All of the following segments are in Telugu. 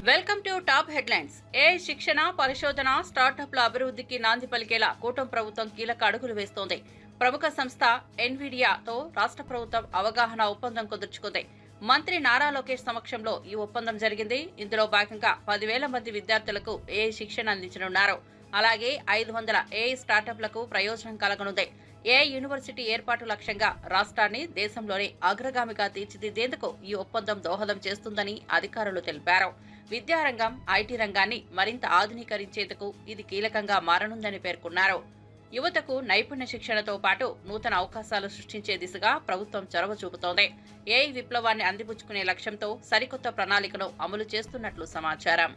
Welcome to top headlines. AI శిక్షణ, పరిశోధన, స్టార్టప్ల అభివృద్ధికి నాంది పలికేలా కూటమి ప్రభుత్వం కీలక అడుగులు వేస్తోంది. ప్రముఖ సంస్థ ఎన్విడియాతో రాష్ట్ర ప్రభుత్వం అవగాహన ఒప్పందం కుదుర్చుకుంది. మంత్రి నారా లోకేష్ సమక్షంలో ఈ ఒప్పందం జరిగింది. ఇందులో భాగంగా 10,000 మంది విద్యార్థులకు ఏఐ శిక్షణ అందించనున్నారు. అలాగే 500 ఏఐ స్టార్టప్లకు ప్రయోజనం కలగనుంది. ఏఐ యూనివర్సిటీ ఏర్పాటు లక్ష్యంగా రాష్ట్రాన్ని దేశంలోనే అగ్రగామిగా తీర్చిదిద్దేందుకు ఈ ఒప్పందం దోహదం చేస్తుందని అధికారులు తెలిపారు. విద్యారంగం, ఐటీ రంగాన్ని మరింత ఆధునీకరించేందుకు ఇది కీలకంగా మారనుందని పేర్కొన్నారు. యువతకు నైపుణ్య శిక్షణతో పాటు నూతన అవకాశాలు సృష్టించే దిశగా ప్రభుత్వం చొరవ చూపుతోంది. ఏఐ విప్లవాన్ని అందిపుచ్చుకునే లక్ష్యంతో సరికొత్త ప్రణాళికను అమలు చేస్తున్నట్లు సమాచారం.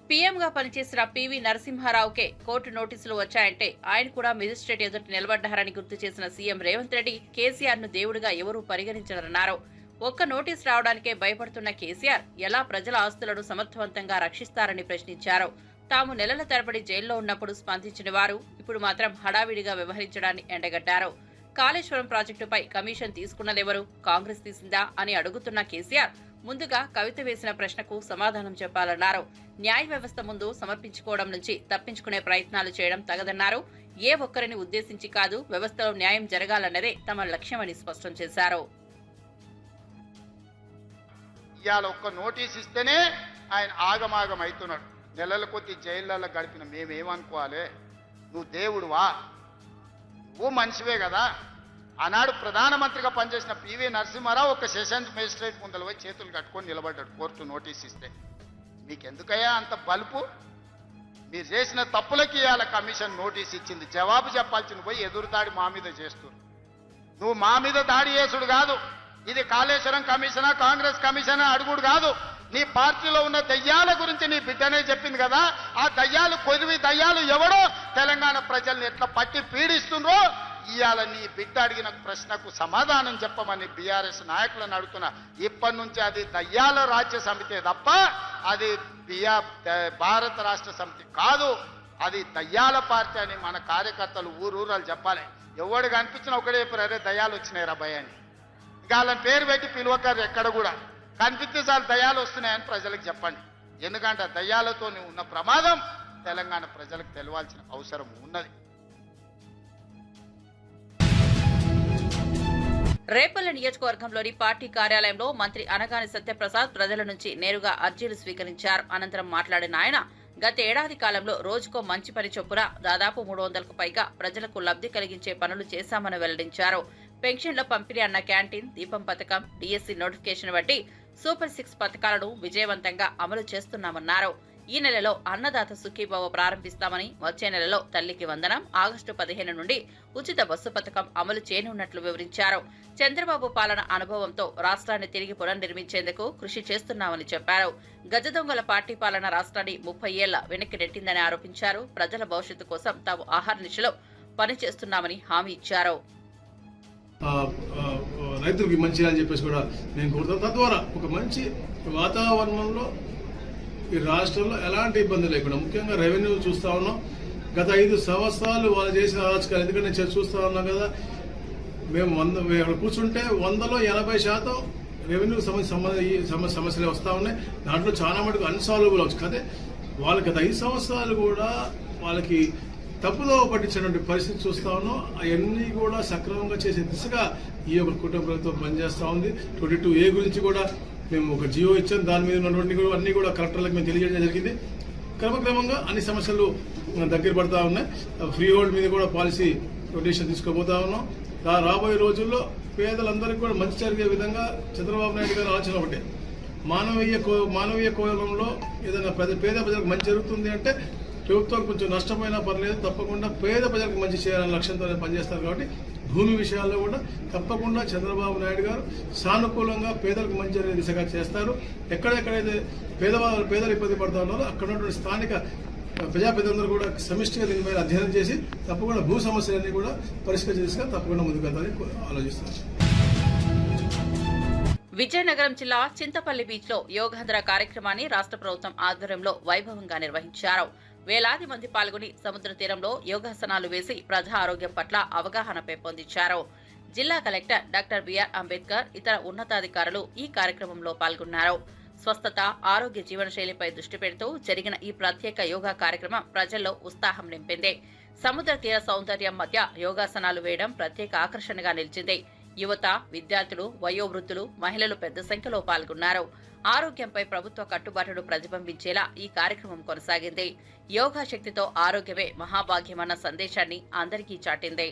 పీఎంగా పనిచేసిన పివి నరసింహారావుకే కోర్టు నోటీసులు వచ్చాయంటే ఆయన కూడా మెజిస్ట్రేట్ ఎదుట నిలబడ్డారని గుర్తు చేసిన సీఎం రేవంత్ రెడ్డి కేసీఆర్ ను దేవుడిగా ఎవరూ పరిగణించరన్నారు. ఒక్క నోటీసు రావడానికే భయపడుతున్న కేసీఆర్ ఎలా ప్రజల ఆస్తులను సమర్థవంతంగా రక్షిస్తారని ప్రశ్నించారు. తాము నెలల తరబడి జైల్లో ఉన్నప్పుడు స్పందించిన వారు ఇప్పుడు మాత్రం హడావిడిగా వ్యవహరించడాన్ని ఎండగట్టారు. కాళేశ్వరం ప్రాజెక్టుపై కమిషన్ తీసుకున్నదెవరు? కాంగ్రెస్ తీసిందా అని అడుగుతున్న కేసీఆర్ ముందుగా కవిత వేసిన ప్రశ్నకు సమాధానం చెప్పాలన్నారు. న్యాయ వ్యవస్థ ముందు సమర్పించుకోవడం నుంచి తప్పించుకునే ప్రయత్నాలు చేయడం తగదన్నారు. ఏ ఒక్కరిని ఉద్దేశించి కాదు, వ్యవస్థలో న్యాయం జరగాలన్నదే తమ లక్ష్యమని స్పష్టం చేశారు. ఇవాళ ఒక్క నోటీస్ ఇస్తేనే ఆయన ఆగమాగం అవుతున్నాడు. నెలల కొద్ది జైళ్ళల్లో గడిపిన మేమేమనుకోవాలి? నువ్వు దేవుడువా? నువ్వు మనిషివే కదా. ఆనాడు ప్రధానమంత్రిగా పనిచేసిన పివి నరసింహారావు ఒక సెషన్స్ మేజిస్ట్రేట్ ముందర పోయి చేతులు కట్టుకొని నిలబడ్డాడు కోర్టు నోటీస్ ఇస్తే. మీకెందుకయ్యా అంత బలుపు? మీరు చేసిన తప్పులకి ఇవాళ కమిషన్ నోటీస్ ఇచ్చింది. జవాబు చెప్పాల్సింది పోయి ఎదురుదాడి మా మీద చేస్తున్నారు. నువ్వు మా మీద దాడి చేసుడు కాదు, ఇది కాళేశ్వరం కమిషనా కాంగ్రెస్ కమిషనా అడుగుడు కాదు. నీ పార్టీలో ఉన్న దయ్యాల గురించి నీ బిడ్డనే చెప్పింది కదా. ఆ దయ్యాలు కొద్ది దయ్యాలు ఎవడో తెలంగాణ ప్రజల్ని ఎట్లా పట్టి పీడిస్తుండ్రో ఇవాళ నీ బిడ్డ అడిగిన ప్రశ్నకు సమాధానం చెప్పమని బీఆర్ఎస్ నాయకులను అడుగుతున్నా. ఇప్పటి నుంచి అది దయ్యాల రాజ్య సమితే తప్ప అది భారత రాష్ట్ర సమితి కాదు. అది దయ్యాల పార్టీ అని మన కార్యకర్తలు ఊరూరాలు చెప్పాలి. ఎవడు కనిపించినా ఒకటే చెప్పారు, అరే దయ్యాలు వచ్చినాయి రా భయ అని. ఇంకా వాళ్ళని పేరు పెట్టి పిలువకారు ఎక్కడ కూడా. కనిపిస్తే చాలు దయ్యాలు వస్తున్నాయని ప్రజలకు చెప్పండి. ఎందుకంటే దయ్యాలతో ఉన్న ప్రమాదం తెలంగాణ ప్రజలకు తెలవాల్సిన అవసరం ఉన్నది. రేపల్లె నియోజకవర్గంలోని పార్టీ కార్యాలయంలో మంత్రి అనగాని సత్యప్రసాద్ ప్రజల నుంచి నేరుగా అర్జీలు స్వీకరించారు. అనంతరం మాట్లాడిన ఆయన గత ఏడాది కాలంలో రోజుకో మంచి పని చొప్పున దాదాపు 300కు పైగా ప్రజలకు లబ్ధి కలిగించే పనులు చేశామని వెల్లడించారు. పెన్షన్ల పంపిణీ అన్న క్యాంటీన్, దీపం పథకం, డిఎస్సి నోటిఫికేషన్ వంటి సూపర్ 6 పథకాలను విజయవంతంగా అమలు చేస్తున్నామన్నారు. ఈ నెలలో అన్నదాత సుఖీభవ ప్రారంభిస్తామని, వచ్చే నెలలో తల్లికి వందనం, ఆగస్టు 15 నుండి ఉచిత బస్సు పథకం అమలు చేయనున్నట్లు వివరించారు. చంద్రబాబు పాలన అనుభవంతో రాష్ట్రాన్ని తిరిగి పునర్నిర్మించేందుకు కృషి చేస్తున్నామని చెప్పారు. గజదొంగల పార్టీ పాలన రాష్ట్రాన్ని 30 ఏళ్ల వెనక్కి నెట్టిందని ఆరోపించారు. ప్రజల భవిష్యత్తు కోసం తాము ఆహారనిశలో పనిచేస్తున్నామని హామీ ఇచ్చారు. రైతులకి మంచి అని చెప్పేసి కూడా నేను కోరుతాను. తద్వారా ఒక మంచి వాతావరణంలో ఈ రాష్ట్రంలో ఎలాంటి ఇబ్బంది లేకుండా, ముఖ్యంగా రెవెన్యూ చూస్తా ఉన్నాం. గత 5 సంవత్సరాలు వాళ్ళు చేసిన అరాచకాలు ఎందుకంటే నేను చూస్తా ఉన్నాం కదా. మేము అక్కడ కూర్చుంటే 100లో 80% రెవెన్యూ సమస్యలే వస్తూ ఉన్నాయి. దాంట్లో చాలా మటుకు అన్సాల్వబుల్ అవచ్చు కదా. వాళ్ళకి గత 5 సంవత్సరాలు కూడా వాళ్ళకి తప్పుదో పట్టించినటువంటి పరిస్థితి చూస్తా ఉన్నాం. అవన్నీ కూడా సక్రమంగా చేసే దిశగా ఈ యొక్క కుటుంబ ప్రభుత్వం పనిచేస్తూ ఉంది. 22A గురించి కూడా మేము ఒక జియో ఇచ్చాం. దాని మీద ఉన్నటువంటి అన్ని కూడా కలెక్టర్లకు మేము తెలియజేయడం జరిగింది. క్రమక్రమంగా అన్ని సమస్యలు దగ్గర పడతా ఉన్నాయి. ఫ్రీ హోల్డ్ మీద కూడా పాలసీ రొటేషన్ తీసుకోబోతా ఉన్నాం. రాబోయే రోజుల్లో పేదలందరికీ కూడా మంచి జరిగే విధంగా చంద్రబాబు నాయుడు గారి ఆలోచన ఒకటే. మానవీయ కోణంలో ఏదైనా పేద ప్రజలకు మంచి జరుగుతుంది అంటే ప్రభుత్వం కొంచెం నష్టమైనా పర్లేదు, తప్పకుండా పేద ప్రజలకు మంచి చేయాలనే లక్ష్యంతో పనిచేస్తారు. కాబట్టి భూమి విషయాల్లో కూడా తప్పకుండా చంద్రబాబు నాయుడు గారు సానుకూలంగా పేదలకు మంచి జరిగే దిశగా చేస్తారు. ఎక్కడెక్కడైతే పేదలు ఇబ్బంది పడుతూ ఉన్నారో అక్కడ ఉన్నటువంటి స్థానిక ప్రజాప్రతినిధులందరూ కూడా సమిష్టిగా దీని మీద అధ్యయనం చేసి తప్పకుండా భూ సమస్యలన్నీ కూడా పరిష్కరించే దిశగా తప్పకుండా ముందుకెళ్తారని ఆలోచిస్తారు. విజయనగరం జిల్లా చింతపల్లి బీచ్ లో యోగాంధ్ర కార్యక్రమాన్ని రాష్ట్ర ప్రభుత్వం ఆధ్వర్యంలో వైభవంగా నిర్వహించారు. వేలాది మంది పాల్గొని సముద్ర తీరంలో యోగాసనాలు వేసి ప్రజా ఆరోగ్యం పట్ల అవగాహన పెంపొందించారు. జిల్లా కలెక్టర్ డాక్టర్ బిఆర్ అంబేద్కర్ ఇతర ఉన్నతాధికారులు ఈ కార్యక్రమంలో పాల్గొన్నారు. స్వస్థత, ఆరోగ్య జీవనశైలిపై దృష్టి పెడుతూ జరిగిన ఈ ప్రత్యేక యోగా కార్యక్రమం ప్రజల్లో ఉత్సాహం నింపింది. సముద్ర తీర సౌందర్యం మధ్య యోగాసనాలు వేయడం ప్రత్యేక ఆకర్షణగా నిలిచింది. యువత, విద్యార్థులు, వయోవృద్ధులు, మహిళలు పెద్ద సంఖ్యలో పాల్గొన్నారు. ఆరోగ్యంపై ప్రభుత్వ కట్టుబాటును ప్రతిబింబించేలా ఈ కార్యక్రమం కొనసాగింది. యోగా శక్తితో ఆరోగ్యమే మహాభాగ్యమన్న సందేశాన్ని అందరికీ చాటింది.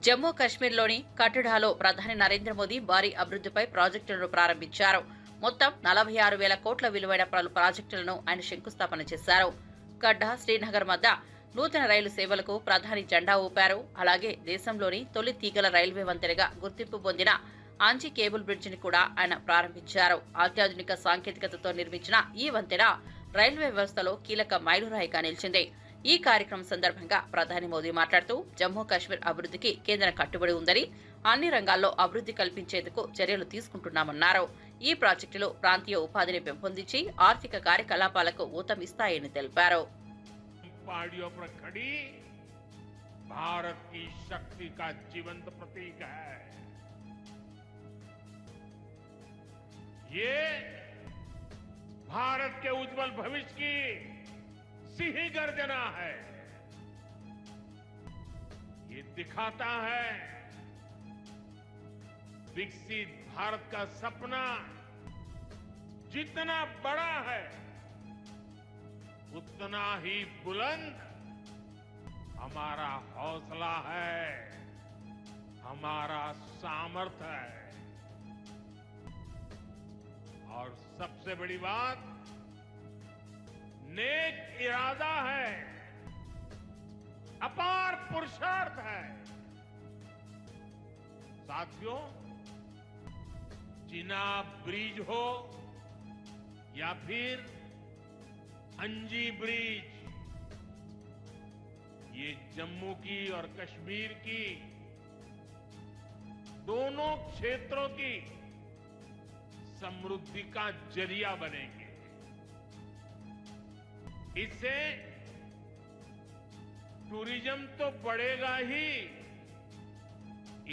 జమ్మూ కశ్మీర్లోని కఠుడాలో ప్రధాని నరేంద్ర మోదీ భారీ అభివృద్ధిపై ప్రాజెక్టులను ప్రారంభించారు. మొత్తం 46,000 కోట్ల విలువైన పలు ప్రాజెక్టులను ఆయన శంకుస్థాపన చేశారు. కడ్డా, శ్రీనగర్ మధ్య నూతన రైలు సేవలకు ప్రధాని జెండా ఊపారు. అలాగే దేశంలోని తొలి తీగల రైల్వే వంతెనగా గుర్తింపు పొందిన అంజీ కేబుల్ బ్రిడ్జిని కూడా ఆయన ప్రారంభించారు. అత్యాధునిక సాంకేతికతతో నిర్మించిన ఈ వంతెన రైల్వే వ్యవస్థలో కీలక మైలురాయిగా నిలిచింది. ఈ కార్యక్రమం సందర్భంగా ప్రధాని మోదీ మాట్లాడుతూ జమ్మూ కాశ్మీర్ అభివృద్ధికి కేంద్రం కట్టుబడి ఉందని, అన్ని రంగాల్లో అభివృద్ధి కల్పించేందుకు చర్యలు తీసుకుంటున్నామన్నారు. ఈ ప్రాజెక్టులు ప్రాంతీయ ఉపాధిని పెంపొందించి ఆర్థిక కార్యకలాపాలకు ఊతమిస్తాయని తెలిపారు. भारत के उज्जवल भविष्य की सिंह गर्जना है। ये दिखाता है विकसित भारत का सपना जितना बड़ा है उतना ही बुलंद हमारा हौसला है, हमारा सामर्थ्य है। और सबसे बड़ी बात नेक इरादा है, अपार पुरुषार्थ है। साथियों, चिनाब ब्रिज हो या फिर अंजी ब्रिज, ये जम्मू की और कश्मीर की दोनों क्षेत्रों की समृद्धि का जरिया बनेंगे। इससे टूरिज्म तो बढ़ेगा ही,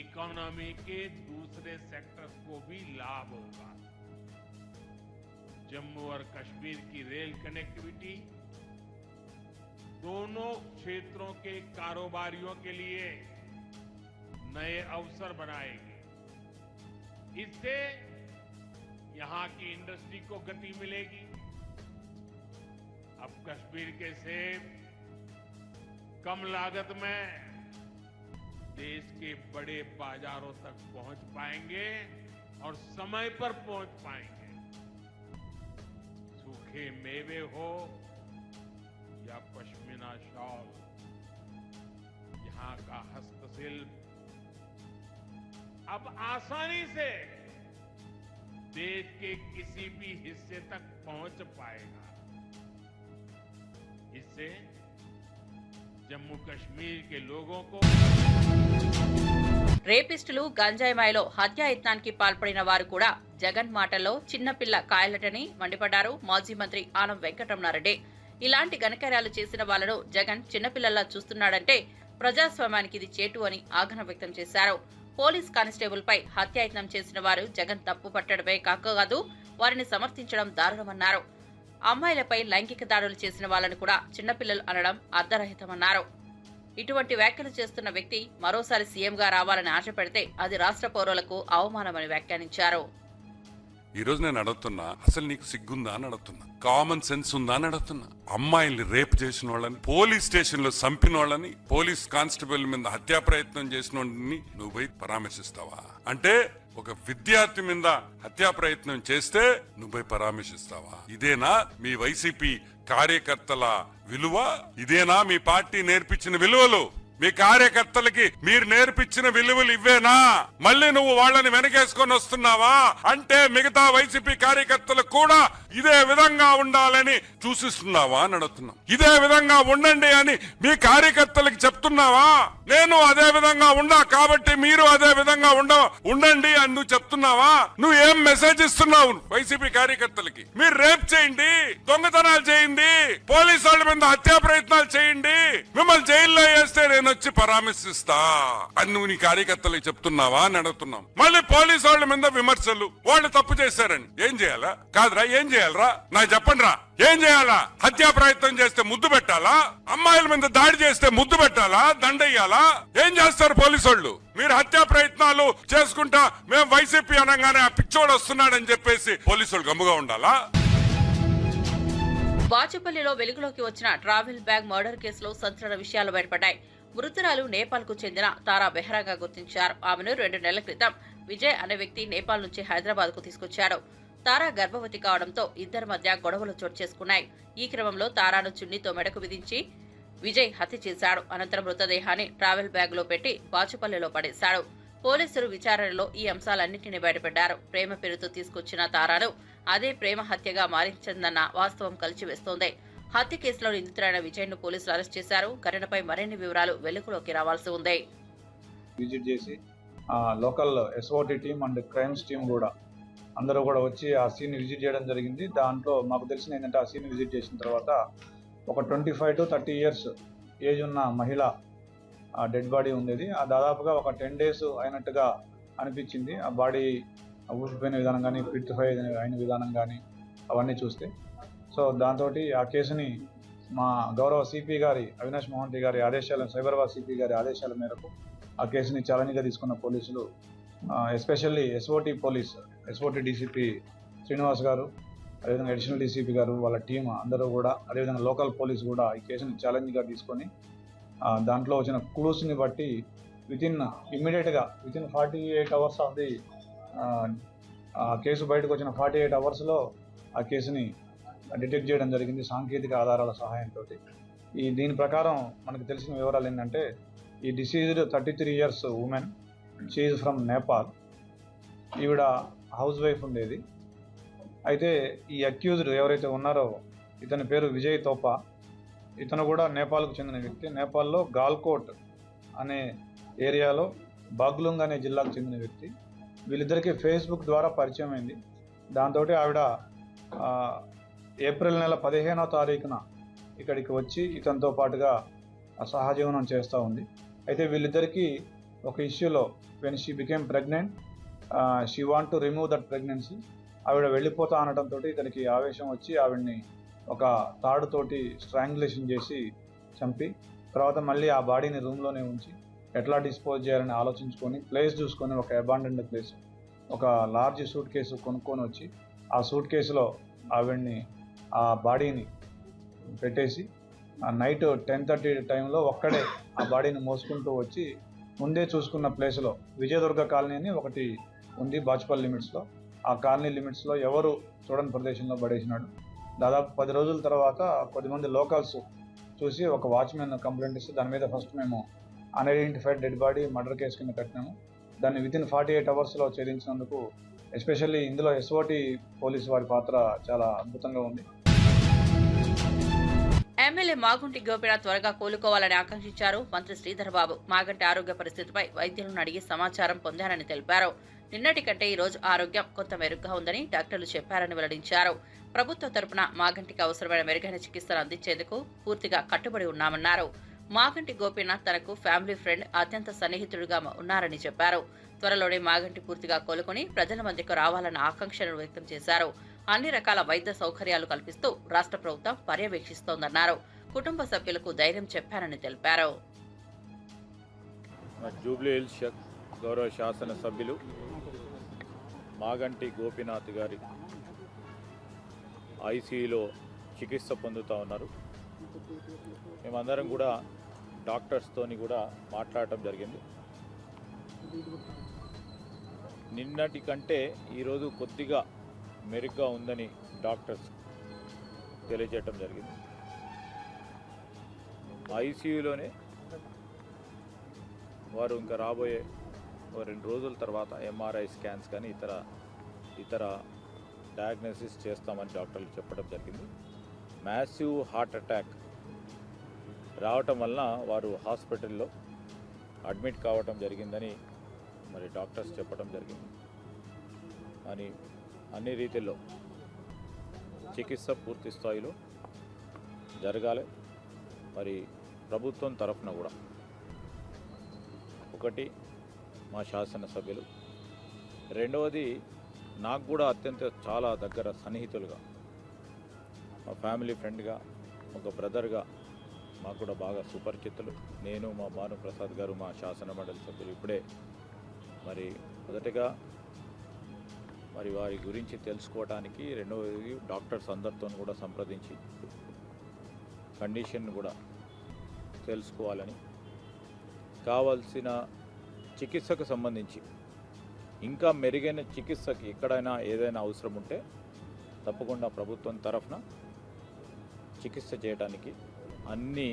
इकोनॉमी के दूसरे सेक्टर्स को भी लाभ होगा। जम्मू और कश्मीर की रेल कनेक्टिविटी दोनों क्षेत्रों के कारोबारियों के लिए नए अवसर बनाएगी। इससे यहां की इंडस्ट्री को गति मिलेगी। अब कश्मीर के सेब कम लागत में देश के बड़े बाजारों तक पहुंच पाएंगे और समय पर पहुंच पाएंगे। सूखे मेवे हो या पश्मीना शॉल, यहाँ का हस्तशिल्प अब आसानी से देश के किसी भी हिस्से तक पहुंच पाएगा। इससे जम्मू कश्मीर के लोगों को రేపిస్టులు గంజాయిమాయలో హత్యాయత్నానికి పాల్పడిన వారు కూడా జగన్ మాటల్లో చిన్నపిల్ల కాయలటని మండిపడ్డారు మాజీ మంత్రి ఆనం వెంకటరమణారెడ్డి. ఇలాంటి ఘనకార్యాలు చేసిన వాళ్లను జగన్ చిన్నపిల్లల్లా చూస్తున్నాడంటే ప్రజాస్వామ్యానికి ఇది చేటు అని ఆగ్రహం వ్యక్తం చేశారు. పోలీస్ కానిస్టేబుల్ పై హత్యాయత్నం చేసిన వారు జగన్ తప్పు పట్టడమే కాదు వారిని సమర్థించడం దారుణమన్నారు. అమ్మాయిలపై లైంగిక దాడులు చేసిన వాళ్లను కూడా చిన్నపిల్లలు అనడం అర్ధరహితమన్నారు. ఇటువంటి వ్యాఖ్యలు చేస్తున్న వ్యక్తి మరోసారి సీఎంగా రావాలని ఆశపెడితే అది రాష్ట్ర పౌరులకు అవమానమని వ్యాఖ్యానించారు. ఈ రోజు నేను అడుగుతున్నా, అసలు నీకు సిగ్గుందా అని అడుగుతున్నా, కామన్ సెన్స్ ఉందా అని అడుగుతున్నా. అమ్మాయిల్ని రేప్ చేసిన వాళ్ళని, పోలీస్ స్టేషన్ లో చంపిన వాళ్ళని, పోలీస్ కానిస్టేబుల్ మీద హత్యా ప్రయత్నం చేసిన వాళ్ళని నువ్వు పోయి పరామర్శిస్తావా? అంటే ఒక విద్యార్థి మీద హత్యా ప్రయత్నం చేస్తే నువ్వు పోయి పరామర్శిస్తావా? ఇదేనా మీ వైసీపీ కార్యకర్తల విలువ? ఇదేనా మీ పార్టీ నేర్పించిన విలువలు? మీ కార్యకర్తలకి మీరు నేర్పించిన విలువలు ఇవ్వేనా? మళ్ళీ నువ్వు వాళ్ళని వెనకేసుకొని వస్తున్నావా? అంటే మిగతా వైసీపీ కార్యకర్తలకు కూడా ఇదే విధంగా ఉండాలని సూచిస్తున్నావా అని అడుగుతున్నాం. ఇదే విధంగా ఉండండి అని మీ కార్యకర్తలకి చెప్తున్నావా? నేను అదే విధంగా ఉండా కాబట్టి మీరు అదే విధంగా ఉండండి అని నువ్వు చెప్తున్నావా? నువ్వు ఏం మెసేజ్ ఇస్తున్నావు వైసీపీ కార్యకర్తలకి? మీరు రేప్ చేయండి, దొంగతనాలు చేయండి, పోలీసు వాళ్ళ మీద హత్యా ప్రయత్నాలు చేయండి, మిమ్మల్ని జైల్లో వేస్తే నేను వచ్చి పరామర్శిస్తా అని నువ్వు నీ కార్యకర్తలకు చెప్తున్నావా అని అడుగుతున్నాం. మళ్ళీ పోలీసు వాళ్ళ మీద విమర్శలు, వాళ్ళు తప్పు చేశారని. ఏం చేయాలా? కాదురా, ఏం చేయాలరా? నాకు చెప్పండి రా, ఏం చేయాలా? హత్యా ప్రయత్నం చేస్తే ముద్దు పెట్టాలా? అమ్మాయిల మీద దాడి చేస్తే ముద్దు పెట్టాలా? దండయ్యాలా? ఏం చేస్తారు పోలీసు వాళ్ళు? మీరు హత్యా ప్రయత్నాలు చేసుకుంటా మేము వైసీపీ అనగానే ఆ పిచ్చోడు వస్తున్నాడని చెప్పేసి పోలీసు వాళ్ళు గమ్ముగా ఉండాలా? బాచుపల్లిలో వెలుగులోకి వచ్చిన ట్రావెల్ బ్యాగ్ మర్డర్ కేసులో సంచలన విషయాలు బయటపడ్డాయి. మృతురాలు నేపాల్ కు చెందిన తారా బెహ్రాగా గుర్తించారు. ఆమెను 2 నెలల క్రితం విజయ్ అనే వ్యక్తి నేపాల్ నుంచి హైదరాబాద్ కు తీసుకొచ్చాడు. తారా గర్భవతి కావడంతో ఇద్దరి మధ్య గొడవలు చోటు చేసుకున్నాయి. ఈ క్రమంలో తారాను చున్నీతో మెడకు విధించి విజయ్ హత్య చేశాడు. అనంతరం మృతదేహాన్ని ట్రావెల్ బ్యాగ్ లో పెట్టి బాచుపల్లిలో పడేశాడు. పోలీసులు విచారణలో ఈ అంశాలన్నింటినీ బయటపెట్టారు. ప్రేమ పేరుతో తీసుకొచ్చిన తారాను అదే ప్రేమ హత్యగా మారించిందన్న వాస్తవం కలిచివేస్తోంది. హత్య కేసులో నిందితుడైన విజయ్ ను పోలీసులు అరెస్ట్ చేశారు. ఘటనపై మరిన్ని వివరాలు వెలుగులోకి రావాల్సి ఉంది. విజిట్ చేసి local SOT team and crimes team కూడా అందరూ కూడా వచ్చి ఆ సీన్ విజిట్ చేయడం జరిగింది. దాంట్లో మాకు తెలిసిన ఏంటంటే ఆ సీన్ విజిట్ చేసిన తర్వాత ఒక 25 to 30 years ఏజ్ ఉన్న మహిళ డెడ్ బాడీ ఉండేది. ఆ దాదాపుగా ఒక 10 days అయినట్టుగా అనిపించింది. ఆ బాడీ ఊసిపోయిన విధానం కానీ, పిట్టిఫై అయిన విధానం కానీ అవన్నీ చూస్తే. సో దాంతో ఆ కేసుని మా గౌరవ సిపి గారి అవినాష్ మోహంతి గారి ఆదేశాల, సైబరాబాద్ సిపి గారి ఆదేశాల మేరకు ఆ కేసుని ఛాలెంజ్గా తీసుకున్న పోలీసులు, ఎస్పెషల్లీ ఎస్ఓటి డీసీపీ శ్రీనివాస్ గారు, అదేవిధంగా అడిషనల్ డీసీపీ గారు, వాళ్ళ టీం అందరూ కూడా, అదేవిధంగా లోకల్ పోలీసు కూడా ఈ కేసుని ఛాలెంజ్గా తీసుకొని దాంట్లో వచ్చిన క్లూస్ని బట్టి within 48 hours of the case బయటకు వచ్చిన 48 hours ఆ కేసుని డిటెక్ట్ చేయడం జరిగింది సాంకేతిక ఆధారాల సహాయంతో. దీని ప్రకారం మనకు తెలిసిన వివరాలు ఏంటంటే, ఈ deceased 33 years woman, she is from Nepal. ఈవిడ హౌస్ వైఫ్ ఉండేది. అయితే ఈ అక్యూజ్డ్ ఎవరైతే ఉన్నారో ఇతని పేరు విజయ్ తోపా. ఇతను కూడా నేపాల్కు చెందిన వ్యక్తి. నేపాల్లో గాల్కోట్ అనే ఏరియాలో బాగ్లుంగ్ అనే జిల్లాకు చెందిన వ్యక్తి. వీళ్ళిద్దరికీ ఫేస్బుక్ ద్వారా పరిచయం అయింది. దాంతో ఆవిడ ఏప్రిల్ నెల 15వ తారీఖున ఇక్కడికి వచ్చి ఇతనితో పాటుగా సహజీవనం చేస్తూ ఉంది. అయితే వీళ్ళిద్దరికీ ఒక ఇష్యూలో, when she became pregnant, she want to remove that pregnancy. ఆవిడ వెళ్ళిపోతా అనడంతో ఇతనికి ఆవేశం వచ్చి ఆవిడ్ని ఒక తాడుతోటి స్ట్రాంగులేషన్ చేసి చంపి, తర్వాత మళ్ళీ ఆ బాడీని రూమ్లోనే ఉంచి ఎట్లా డిస్పోజ్ చేయాలని ఆలోచించుకొని ప్లేస్ చూసుకొని ఒక అబాండెండ్ ప్లేస్, ఒక లార్జ్ సూట్ కేసు కొనుక్కొని వచ్చి ఆ సూట్ కేసులో ఆవిడ్ని, ఆ బాడీని పెట్టేసి నైట్ 10:30 టైంలో ఒక్కడే ఆ బాడీని మోసుకుంటూ వచ్చి ముందే చూసుకున్న ప్లేస్లో, విజయదుర్గ కాలనీ అని ఒకటి ఉంది బాచుపల్లి లిమిట్స్లో, ఆ కాలనీ లిమిట్స్లో ఎవరు చూడని ప్రదేశంలో పడేసినాడు. దాదాపు 10 రోజుల తర్వాత కొద్దిమంది లోకల్స్ చూసి ఒక వాచ్మెన్ కంప్లైంట్ ఇస్తే దాని మీద ఫస్ట్ మేము unidentified dead body murder case కింద కట్టినాము. దాన్ని వితిన్ 48 అవర్స్లో ఛేదించినందుకు ఎస్పెషల్లీ ఇందులో ఎస్ఓటి పోలీసు వారి పాత్ర చాలా అద్భుతంగా ఉంది. ఎమ్మెల్యే మాగుంటి గోపీనాథ్ త్వరగా కోలుకోవాలని ఆకాంక్షించారు మంత్రి శ్రీధర్ బాబు. మాగంటి ఆరోగ్య పరిస్థితిపై వైద్యులను అడిగి సమాచారం పొందారని తెలిపారు. నిన్నటి కంటే ఈ రోజు ఆరోగ్యం కొంత మెరుగ్గా ఉందని డాక్టర్లు చెప్పారని వెల్లడించారు. ప్రభుత్వ తరపున మాగంటికి అవసరమైన మెరుగైన చికిత్సలు అందించేందుకు పూర్తిగా కట్టుబడి ఉన్నామన్నారు. మాగంటి గోపీనాథ్ తనకు ఫ్యామిలీ ఫ్రెండ్, అత్యంత సన్నిహితుడిగా ఉన్నారని చెప్పారు. త్వరలోనే మాగంటి పూర్తిగా కోలుకుని ప్రజల మధ్యకు రావాలన్న ఆకాంక్షను వ్యక్తం చేశారు. అన్ని రకాల వైద్య సౌకర్యాలు కల్పిస్తూ రాష్ట్ర ప్రభుత్వం పర్యవేక్షిస్తోందన్నారు. కుటుంబ సభ్యులకు ధైర్యం చెప్పారని తెలిపారు. జూబ్లీ హిల్స్ గౌరవ శాసన సభ్యులు మాగంటి గోపీనాథ్ గారి ఐసీయూలో చికిత్స పొందుతూ ఉన్నారు. మేమందరం కూడా డాక్టర్స్తోని కూడా మాట్లాడటం జరిగింది. నిన్నటి కంటే ఈరోజు కొద్దిగా మెరుగ్గా ఉందని డాక్టర్స్ తెలియజేయటం జరిగింది. ఐసీయూలోనే వారు ఇంకా రాబోయే 2 రోజుల తర్వాత ఎంఆర్ఐ స్కాన్స్ కానీ ఇతర డయాగ్నోసిస్ చేస్తామని డాక్టర్లు చెప్పడం జరిగింది. మ్యాసివ్ హార్ట్ అటాక్ రావటం వలన వారు హాస్పిటల్లో అడ్మిట్ కావటం జరిగిందని మరి డాక్టర్స్ చెప్పడం జరిగింది. అని అన్ని రీతిల్లో చికిత్స పూర్తి స్థాయిలో జరగాలి. మరి ప్రభుత్వం తరఫున కూడా ఒకటి మా శాసనసభ్యులు, రెండవది నాకు కూడా అత్యంత చాలా దగ్గర సన్నిహితులుగా, మా ఫ్యామిలీ ఫ్రెండ్గా, ఒక బ్రదర్గా మాకు కూడా బాగా సుపరిచితులు. నేను, మా భానుప్రసాద్ గారు, మా శాసన మండలి సభ్యులు ఇప్పుడే మరి మొదటగా మరి వారి గురించి తెలుసుకోవడానికి, రెండవది డాక్టర్స్ అందరితో కూడా సంప్రదించి కండిషన్ కూడా తెలుసుకోవాలని, కావాల్సిన చికిత్సకు సంబంధించి ఇంకా మెరుగైన చికిత్సకి ఎక్కడైనా ఏదైనా అవసరం ఉంటే తప్పకుండా ప్రభుత్వం తరఫున చికిత్స చేయడానికి అన్ని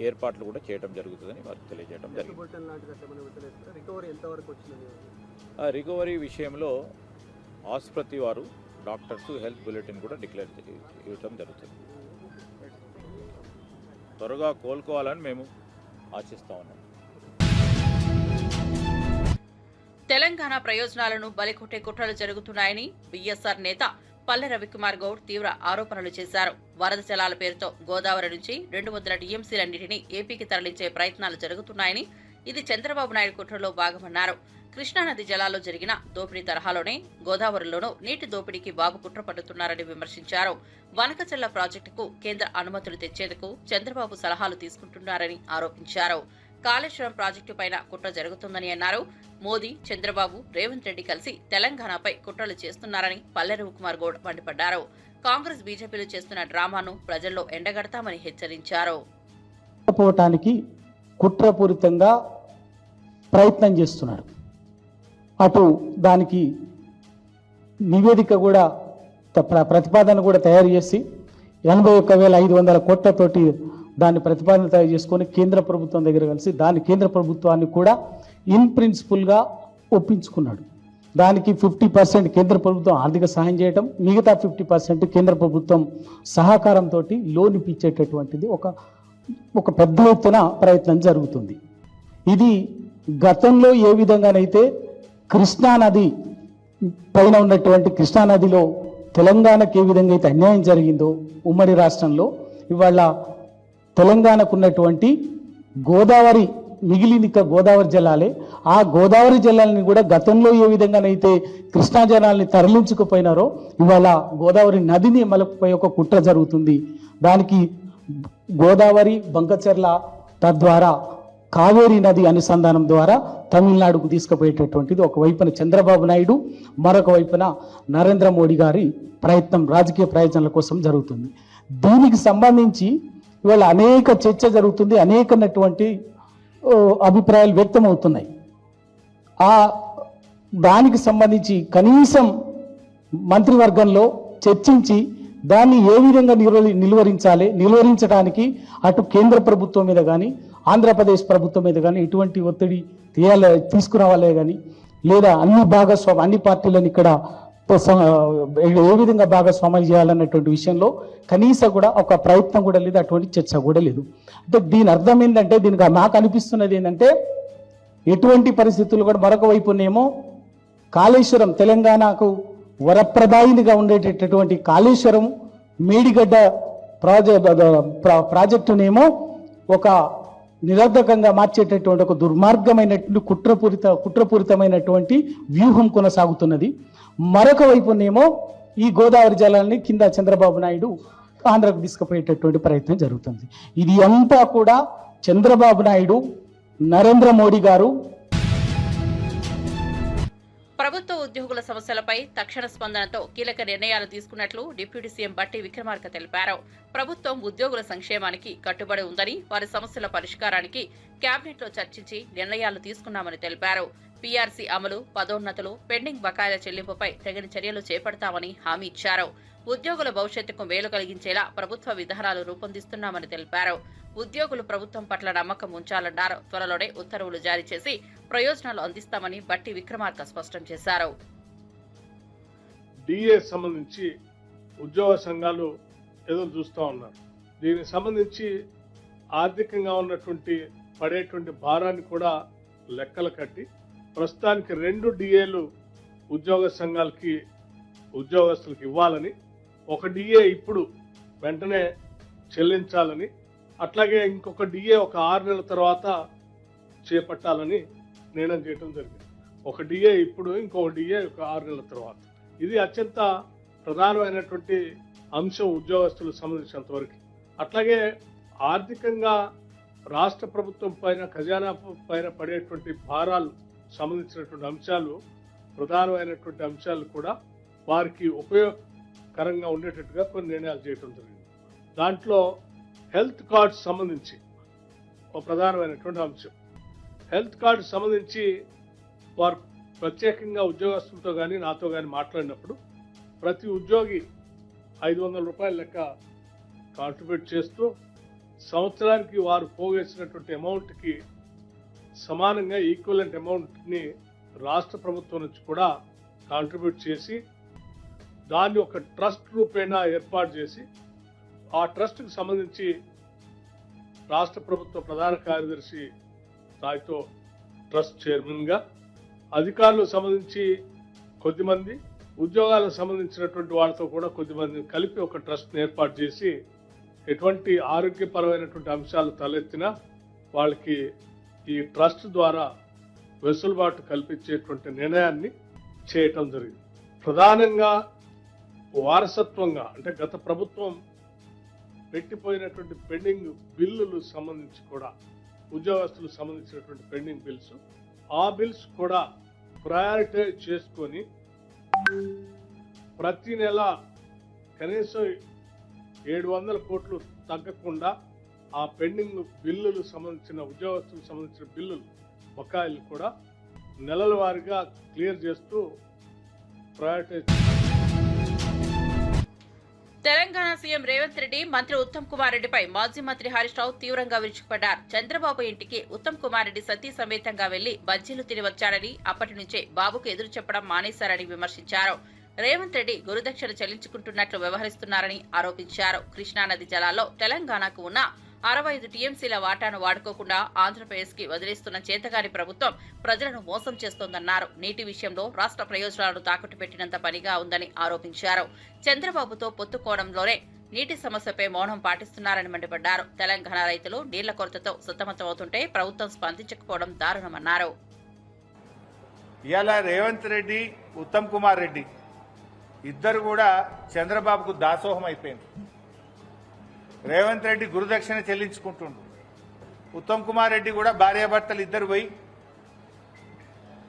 ఏర్పాట్లు కూడా చేయడం జరుగుతుందని వారికి తెలియజేయడం జరిగింది. రికవరీ విషయంలో ఆసుపత్రి వారు డాక్టర్స్ హెల్త్ బులెటిన్ కూడా డిక్లేర్ చేయడం జరుగుతుంది. త్వరగా కోలుకోవాలని మేము ఆశిస్తా ఉన్నాం. తెలంగాణ ప్రయోజనాలను బలికొట్టే కుట్రలు జరుగుతున్నాయని బీఎస్ఆర్ నేత పల్లె రవికుమార్ గౌడ్ తీవ్ర ఆరోపణలు చేశారు. వరద జలాల పేరుతో గోదావరి నుంచి 200 టీఎంసీలన్నింటినీ ఏపీకి తరలించే ప్రయత్నాలు జరుగుతున్నాయని, ఇది చంద్రబాబు నాయుడు కుట్రలో భాగమన్నారు. కృష్ణానది జలాల్లో జరిగిన దోపిడీ తరహాలోనే గోదావరిలోనూ నీటి దోపిడీకి బాబు కుట్ర పడుతున్నారని విమర్శించారు. వనకచెల్ల ప్రాజెక్టుకు కేంద్ర అనుమతులు తెచ్చేందుకు చంద్రబాబు సలహాలు తీసుకుంటున్నారని ఆరోపించారు. కాళేశ్వరం ప్రాజెక్టు పైన కుట్ర జరుగుతుందని అన్నారు. మోదీ, చంద్రబాబు, రేవంత్ రెడ్డి కలిసి తెలంగాణపై కుట్రలు చేస్తున్నారని పల్లె రవికుమార్ గౌడ్ మండిపడ్డారు. కాంగ్రెస్, బీజేపీలు చేస్తున్న డ్రామాను ప్రజల్లో ఎండగడతామని హెచ్చరించారు. కుట్రపూరితంగా ప్రయత్నం చేస్తున్నాడు. అటు దానికి నివేదిక కూడా ప్రతిపాదన కూడా తయారు చేసి 81,500 కోట్లతోటి దాన్ని ప్రతిపాదన తయారు చేసుకొని కేంద్ర ప్రభుత్వం దగ్గర కలిసి దాని కేంద్ర ప్రభుత్వాన్ని కూడా ఇన్ ప్రిన్సిపల్గా ఒప్పించుకున్నాడు. దానికి 50% కేంద్ర ప్రభుత్వం ఆర్థిక సహాయం చేయటం, మిగతా 50% కేంద్ర ప్రభుత్వం సహకారంతో లోన్ ఇప్పించేటటువంటిది ఒక పెద్ద ఎత్తున ప్రయత్నం జరుగుతుంది. ఇది గతంలో ఏ విధంగానైతే కృష్ణానది పైన ఉన్నటువంటి కృష్ణానదిలో తెలంగాణకు ఏ విధంగా అయితే అన్యాయం జరిగిందో ఉమ్మడి రాష్ట్రంలో, ఇవాళ తెలంగాణకు ఉన్నటువంటి గోదావరి మిగిలిన గోదావరి జలాలే, ఆ గోదావరి జలాలని కూడా గతంలో ఏ విధంగానైతే కృష్ణా జలాల్ని తరలించుకుపోయినారో ఇవాళ గోదావరి నదిని మలుపుపై ఒక కుట్ర జరుగుతుంది. దానికి గోదావరి, బంకచెర్ల, తద్వారా కావేరీ నది అనుసంధానం ద్వారా తమిళనాడుకు తీసుకుపోయేటటువంటిది ఒకవైపున చంద్రబాబు నాయుడు, మరొక వైపున నరేంద్ర మోడీ గారి ప్రయత్నం రాజకీయ ప్రయోజనాల కోసం జరుగుతుంది. దీనికి సంబంధించి ఇవాళ అనేక చర్చ జరుగుతుంది, అనేకటువంటి అభిప్రాయాలు వ్యక్తమవుతున్నాయి. దానికి సంబంధించి కనీసం మంత్రివర్గంలో చర్చించి దాన్ని ఏ విధంగా నిలువరించడానికి అటు కేంద్ర ప్రభుత్వం మీద కానీ ఆంధ్రప్రదేశ్ ప్రభుత్వం మీద కానీ ఎటువంటి ఒత్తిడి తీసుకురావాలే కానీ లేదా అన్ని పార్టీలను ఇక్కడ ఏ విధంగా భాగస్వామ్యం చేయాలన్నటువంటి విషయంలో కనీసం కూడా ఒక ప్రయత్నం కూడా లేదు, అటువంటి చర్చ కూడా లేదు. అంటే దీని అర్థం ఏంటంటే, దీనికి నాకు అనిపిస్తున్నది ఏంటంటే, ఎటువంటి పరిస్థితులు కూడా మరొక వైపునేమో కాళేశ్వరం తెలంగాణకు వరప్రదాయినిగా ఉండేటటువంటి కాళేశ్వరం మేడిగడ్డ ప్రాజెక్టునేమో ఒక నిరర్ధకంగా మార్చేటటువంటి ఒక దుర్మార్గమైనటువంటి కుట్రపూరితమైనటువంటి వ్యూహం కొనసాగుతున్నది. మరొక వైపునేమో ఈ గోదావరి జలాన్ని కింద చంద్రబాబు నాయుడు ఆంధ్రకు తీసుకుపోయేటటువంటి ప్రయత్నం జరుగుతుంది. ఇది అంతా కూడా చంద్రబాబు నాయుడు, నరేంద్ర మోడీ గారు ప్రభుత్వ ఉద్యోగుల సమస్యలపై తక్షణ స్పందనతో కీలక నిర్ణయాలు తీసుకున్నట్లు డిప్యూటీ సీఎం బట్టి విక్రమార్క తెలిపారు. ప్రభుత్వం ఉద్యోగుల సంక్షేమానికి కట్టుబడి ఉందని, వారి సమస్యల పరిష్కారానికి కేబినెట్లో చర్చించి నిర్ణయాలు తీసుకున్నామని తెలిపారు. పీఆర్సీ అమలు, పదోన్నతులు, పెండింగ్ బకాయిల చెల్లింపుపై తగిన చర్యలు చేపడతామని హామీ ఇచ్చారు. ఉద్యోగుల భవిష్యత్తుకు మేలు కలిగించేలా ప్రభుత్వ విధానాలు రూపొందిస్తున్నామని తెలిపారు. ఉద్యోగులు ప్రభుత్వం పట్ల నమ్మకం ఉంచాలన్నారు. త్వరలోనే ఉత్తర్వులు జారీ చేసి ప్రయోజనాలు అందిస్తామని బట్టి విక్రమార్క స్పష్టం చేశారు. డిఏ సంబంధించి ఉద్యోగ సంఘాలు ఎదురు చూస్తూ ఉన్నారు. దీనికి సంబంధించి ఆర్థికంగా ఉన్నటువంటి పడేటువంటి భారాన్ని కూడా లెక్కలు కట్టి ప్రస్తుతానికి 2 డిఏలు ఉద్యోగ సంఘాలకి ఉద్యోగస్తులకు ఇవ్వాలని, ఒక డిఏ ఇప్పుడు వెంటనే చెల్లించాలని, అట్లాగే ఇంకొక డిఏ ఒక 6 నెలల తర్వాత చేపట్టాలని నిర్ణయం చేయడం జరిగింది. ఒక డిఏ ఇప్పుడు, ఇంకొక డిఏ ఒక 6 నెలల తర్వాత. ఇది అత్యంత ప్రధానమైనటువంటి అంశం ఉద్యోగస్తులకు సంబంధించినంత వరకు. అట్లాగే ఆర్థికంగా రాష్ట్ర ప్రభుత్వం పైన, ఖజానా పైన పడేటువంటి భారాలు సంబంధించినటువంటి అంశాలు, ప్రధానమైనటువంటి అంశాలు కూడా వారికి ఉపయోగకరంగా ఉండేటట్టుగా కొన్ని నిర్ణయాలు చేయడం జరిగింది. దాంట్లో హెల్త్ కార్డ్స్ సంబంధించి ఒక ప్రధానమైనటువంటి అంశం. హెల్త్ కార్డు సంబంధించి వారు ప్రత్యేకంగా ఉద్యోగస్తులతో కానీ నాతో కానీ మాట్లాడినప్పుడు ప్రతి ఉద్యోగి 500 రూపాయల లెక్క కాంట్రిబ్యూట్ చేస్తూ సంవత్సరానికి వారు పోగేసినటువంటి అమౌంట్కి సమానంగా ఈక్వలెంట్ అమౌంట్ని రాష్ట్ర ప్రభుత్వం నుంచి కూడా కాంట్రిబ్యూట్ చేసి దాన్ని ఒక ట్రస్ట్ రూపేణా ఏర్పాటు చేసి ఆ ట్రస్ట్కి సంబంధించి రాష్ట్ర ప్రభుత్వ ప్రధాన కార్యదర్శి స్థాయితో ట్రస్ట్ చైర్మన్గా, అధికారులకు సంబంధించి కొద్దిమంది, ఉద్యోగాలకు సంబంధించినటువంటి వాళ్ళతో కూడా కొద్దిమందిని కలిపి ఒక ట్రస్ట్ని ఏర్పాటు చేసి ఎటువంటి ఆరోగ్యపరమైనటువంటి అంశాలు తలెత్తినా వాళ్ళకి ఈ ట్రస్ట్ ద్వారా వెసులుబాటు కల్పించేటువంటి నిర్ణయాన్ని చేయటం జరిగింది. ప్రధానంగా వారసత్వంగా, అంటే గత ప్రభుత్వం పెట్టిపోయినటువంటి పెండింగ్ బిల్లులు సంబంధించి కూడా, ఉద్యోగస్తులకు సంబంధించినటువంటి పెండింగ్ బిల్స్, ఆ బిల్స్ కూడా ప్రయారిటైజ్ చేసుకొని ప్రతి నెల కనీసం 700 కోట్లు తగ్గకుండా ఆ పెండింగ్ బిల్లులు సంబంధించిన, ఉద్యోగస్తులకు సంబంధించిన బిల్లులు బకాయిలు కూడా నెలల వారీగా క్లియర్ చేస్తూ ప్రయారిటైజ్. తెలంగాణ సీఎం రేవంత్ రెడ్డి మంత్రి ఉత్తమ్ కుమార్ రెడ్డిపై మాజీ మంత్రి హరీష్ రావు తీవ్రంగా విరుచుకుపడ్డారు. చంద్రబాబు ఇంటికి ఉత్తమ్ కుమార్ రెడ్డి సతీ సమేతంగా వెళ్లి బజ్జీలు తిని వచ్చారని, అప్పటి నుంచే బాబుకు ఎదురు చెప్పడం మానేశారని విమర్శించారు. రేవంత్ రెడ్డి గురుదక్షిణ చెల్లించుకుంటున్నట్లు వ్యవహరిస్తున్నారని ఆరోపించారు. కృష్ణానది జలాల్లో తెలంగాణకు ఉన్న 65 టీఎంసీల వాటాను వాడుకోకుండా ఆంధ్రప్రదేశ్ కి వదిలేస్తున్న చేతగాని ప్రభుత్వం ప్రజలను మోసం చేస్తోందన్నారు. నీటి విషయంలో రాష్ట్ర ప్రయోజనాలను తాకట్టు పెట్టినంత పనిగా ఉందని ఆరోపించారు. చంద్రబాబుతో పొత్తుకోవడంలోనే నీటి సమస్యపై మౌనం పాటిస్తున్నారని మండిపడ్డారు. తెలంగాణ రైతులు నీళ్ల కొరతతో సతమతమవుతుంటే ప్రభుత్వం స్పందించకపోవడం దారుణమన్నారు. ఇవాళ రేవంత్ రెడ్డి, ఉత్తమ్ కుమార్ రెడ్డి ఇద్దరు కూడా చంద్రబాబుకు దాసోహం అయిపోయింది. రేవంత్ రెడ్డి గురుదక్షిణ చెల్లించుకుంటుండు. ఉత్తమ్ కుమార్ రెడ్డి కూడా భార్యాభర్తలు ఇద్దరు పోయి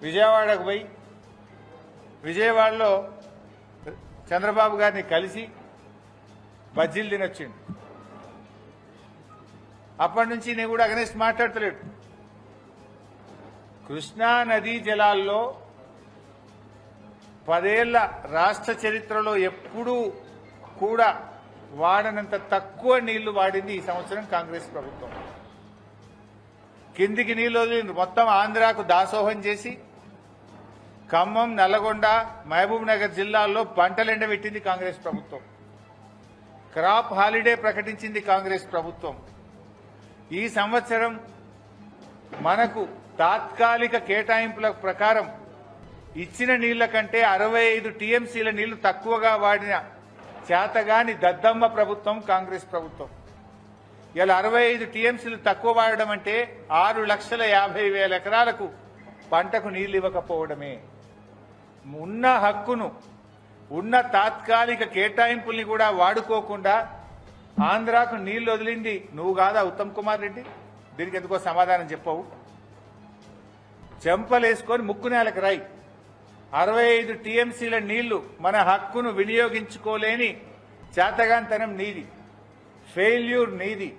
విజయవాడకు పోయి విజయవాడలో చంద్రబాబు గారిని కలిసి బజ్జీలు తినొచ్చిండు. అప్పటి నుంచి నేను కూడా అగనెస్ట్ మాట్లాడతలేడు. కృష్ణా నదీ జలాల్లో 10 ఏళ్ల రాష్ట్ర చరిత్రలో ఎప్పుడూ కూడా వాడనంత తక్కువ నీళ్లు వాడింది ఈ సంవత్సరం కాంగ్రెస్ ప్రభుత్వం. కిందికి నీళ్లు వదిలింది, మొత్తం ఆంధ్రాకు దాసోహం చేసి ఖమ్మం, నల్లగొండ, మహబూబ్ నగర్ జిల్లాల్లో పంటలు ఎండబెట్టింది కాంగ్రెస్ ప్రభుత్వం. క్రాప్ హాలిడే ప్రకటించింది కాంగ్రెస్ ప్రభుత్వం. ఈ సంవత్సరం మనకు తాత్కాలిక కేటాయింపుల ప్రకారం ఇచ్చిన నీళ్ల కంటే 65 టీఎంసీల నీళ్లు తక్కువగా వాడిన చేతగాని దద్దమ్మ ప్రభుత్వం కాంగ్రెస్ ప్రభుత్వం. ఇలా 65 టీఎంసీలు తక్కువ వాడడం అంటే 6,50,000 ఎకరాలకు పంటకు నీళ్లు ఇవ్వకపోవడమే. ఉన్న హక్కును, ఉన్న తాత్కాలిక కేటాయింపుల్ని కూడా వాడుకోకుండా ఆంధ్రాకు నీళ్లు వదిలింది నువ్వు కాదా ఉత్తమ్ కుమార్ రెడ్డి? దీనికి ఎందుకో సమాధానం చెప్పవు. చెంపలేసుకొని ముక్కు నేలకు రాయి. 65 టీఎంసీల నీళ్లు మన హక్కును వినియోగించుకోలేని చేతగాంతనం నీది, ఫెయిల్యూర్ నీది.